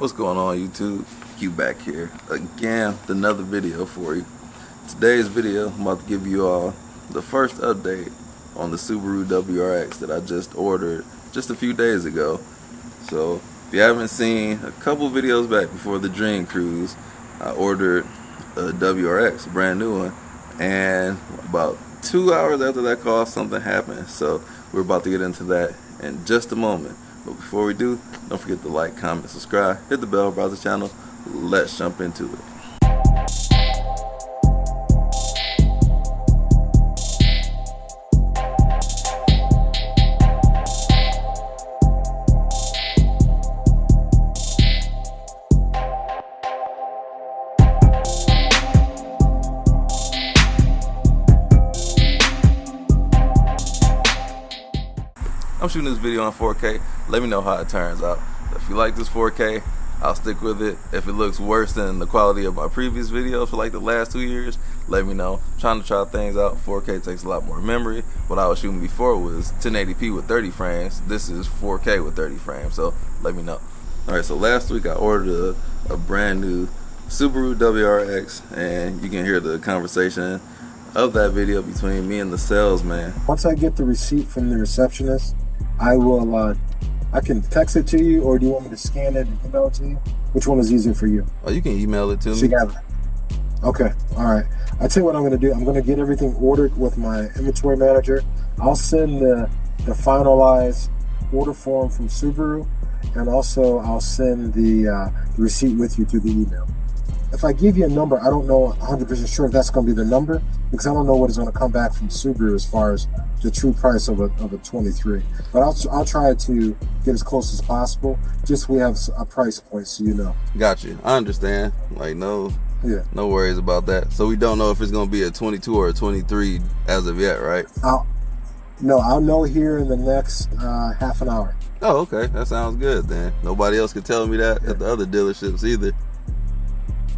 What's going on, YouTube? Q back here again with another video for you. Today's video, I'm about to give you all the first update on the Subaru WRX that I just ordered just a few days ago. So if you haven't seen a couple videos back before the Dream Cruise, I ordered a WRX, a brand new one, and about 2 hours after that call, something happened. So we're about to get into that in just a moment. But before we do, don't forget to like, comment, subscribe, hit the bell, browse the channel. Let's jump into it. I'm shooting this video on 4K. Let me know how it turns out. If you like this 4K, I'll stick with it. If it looks worse than the quality of my previous videos for like the last 2 years, let me know. I'm trying to try things out. 4K takes a lot more memory. What I was shooting before was 1080p with 30 frames. This is 4K with 30 frames, so let me know. Alright, so last week I ordered a brand new Subaru WRX, and you can hear the conversation of that video between me and the salesman. Once I get the receipt from the receptionist, I will I can text it to you, or do you want me to scan it and email it to you? Which one is easier for you? Oh, you can email it to me. Together. Okay, all right. I'll tell you what I'm going to do. I'm going to get everything ordered with my inventory manager. I'll send the finalized order form from Subaru, and also I'll send the receipt with you through the email. If I give you a number, I don't know 100% sure if that's going to be the number, because I don't know what is going to come back from Subaru as far as the true price of a 23. But I'll try to get as close as possible, just so we have a price point, so you know. Got you. I understand. Like, no worries about that. So we don't know if it's going to be a 22 or a 23 as of yet, right? I'll know here in the next half an hour. Oh, okay. That sounds good then. Nobody else can tell me that at the other dealerships either.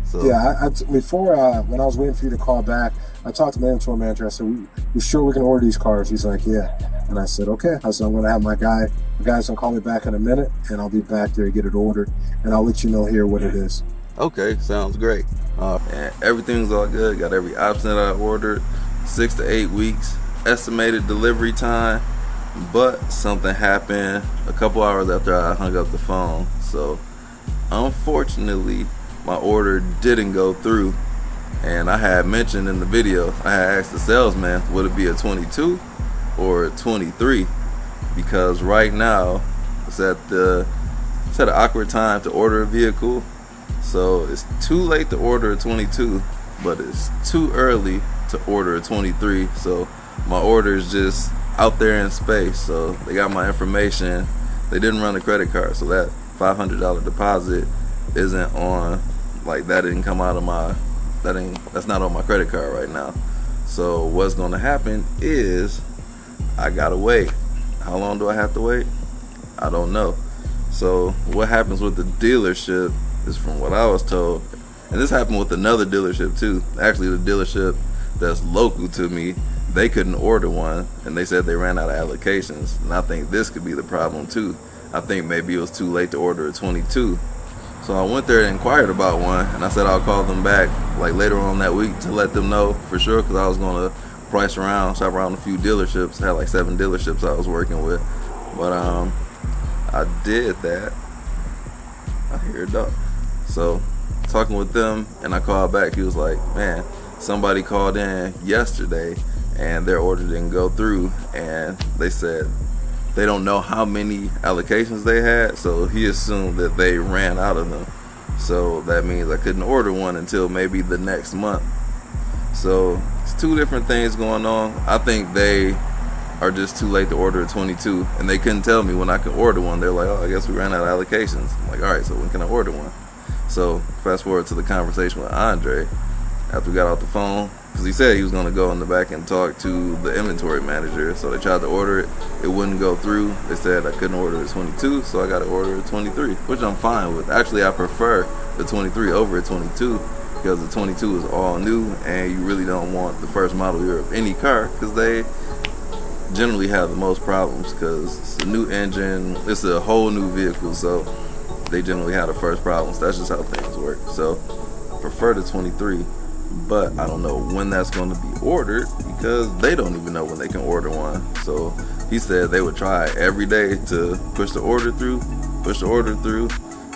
So. Yeah, before when I was waiting for you to call back, I talked to my inventory manager. I said, "We sure we can order these cars?" He's like, "Yeah," and I said, "Okay." I said, "I'm going to have my guy's gonna call me back in a minute, and I'll be back there to get it ordered, and I'll let you know here what it is." Okay, sounds great. And everything's all good. Got every option that I ordered. 6 to 8 weeks estimated delivery time, but something happened a couple hours after I hung up the phone. So unfortunately, my order didn't go through, and I had mentioned in the video, I had asked the salesman, would it be a 22 or a 23, because right now it's at an awkward time to order a vehicle. So it's too late to order a 22, but it's too early to order a 23. So my order is just out there in space. So they got my information. They didn't run a credit card, so that $500 deposit isn't on, like, that didn't come out of my, that's not on my credit card right now. So what's going to happen is I gotta wait. How long do I have to wait? I don't know. So what happens with the dealership is, from what I was told, and this happened with another dealership too, actually the dealership that's local to me, they couldn't order one, and they said they ran out of allocations. And I think this could be the problem too. I think maybe it was too late to order a 22. So I went there and inquired about one, and I said I'll call them back like later on that week to let them know for sure, because I was going to price around, shop around a few dealerships. I had like 7 dealerships I was working with, but I did that. I hear a dog. So talking with them, and I called back. He was like, "Man, somebody called in yesterday and their order didn't go through, and they said they don't know how many allocations they had, so he assumed that they ran out of them. So that means I couldn't order one until maybe the next month." So it's 2 different things going on. I think they are just too late to order a 22, and they couldn't tell me when I could order one. They're like, "Oh, I guess we ran out of allocations." I'm like, "All right, so when can I order one?" So fast forward to the conversation with Andre after we got off the phone, because he said he was going to go in the back and talk to the inventory manager. So they tried to order it, it wouldn't go through. They said I couldn't order the 22, so I got to order a 23, which I'm fine with. Actually, I prefer the 23 over a 22, because the 22 is all new, and you really don't want the first model year of any car, because they generally have the most problems, because it's a new engine, it's a whole new vehicle. So they generally have the first problems. That's just how things work. So prefer the 23, but I don't know when that's going to be ordered because they don't even know when they can order one. So he said they would try every day to push the order through,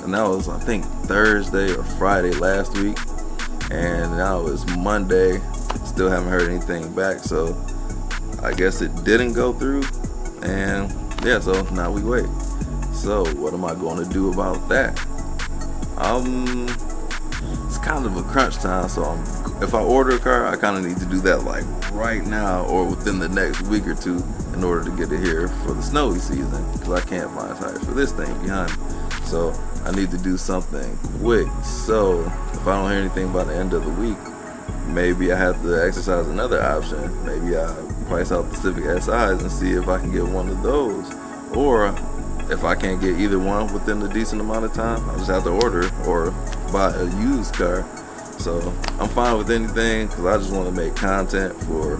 and that was, I think, Thursday or Friday last week, and now it's Monday. Still haven't heard anything back, so I guess it didn't go through, and yeah, so now we wait. So what am I going to do about that? It's kind of a crunch time, so if I order a car, I kind of need to do that like right now or within the next week or two in order to get it here for the snowy season, because I can't find tires for this thing behind me. So I need to do something quick. So if I don't hear anything by the end of the week, maybe I have to exercise another option. Maybe I price out the Civic SIs and see if I can get one of those. Or if I can't get either one within a decent amount of time, I just have to order or buy a used car. So I'm fine with anything because I just want to make content for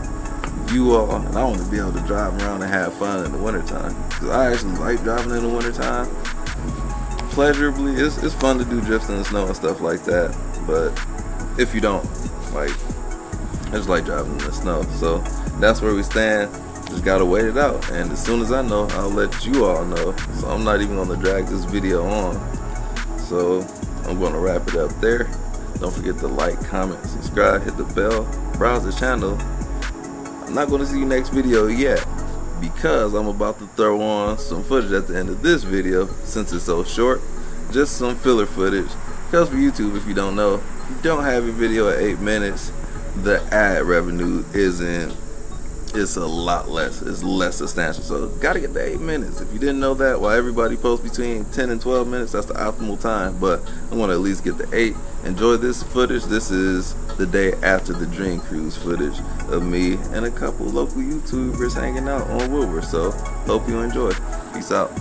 you all, and I want to be able to drive around and have fun in the wintertime, because I actually like driving in the wintertime pleasurably. It's fun to do drifts in the snow and stuff like that, but if you don't, like, I just like driving in the snow. So that's where we stand. Just gotta wait it out, and as soon as I know, I'll let you all know. So I'm not even gonna drag this video on, so I'm gonna wrap it up there. Don't forget to like, comment, subscribe, hit the bell, browse the channel. I'm not gonna see you next video yet, because I'm about to throw on some footage at the end of this video since it's so short. Just some filler footage, because for YouTube, if you don't know, if you don't have your video at 8 minutes, the ad revenue it's a lot less. It's less substantial. So gotta get the 8 minutes. If you didn't know that, while everybody posts between 10 and 12 minutes, that's the optimal time. But I want to at least get the 8. Enjoy this footage. This is the day after the Dream Cruise footage of me and a couple local YouTubers hanging out on Wilbur. So hope you enjoy. Peace out.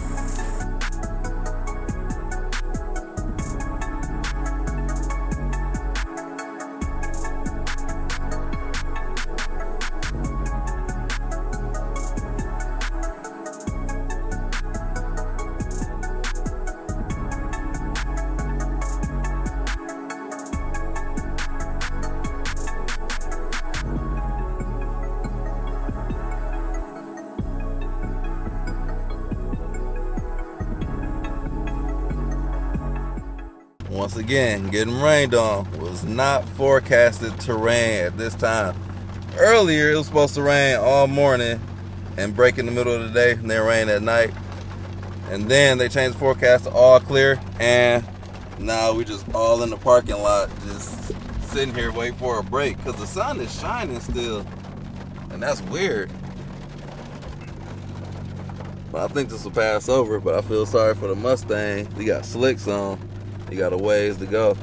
Once again, getting rained on. Was not forecasted to rain at this time. Earlier, it was supposed to rain all morning and break in the middle of the day, and then rain at night. And then they changed the forecast to all clear, and now we just all in the parking lot, just sitting here waiting for a break, because the sun is shining still, and that's weird. But I think this will pass over, but I feel sorry for the Mustang. He got slicks on. He got a ways to go.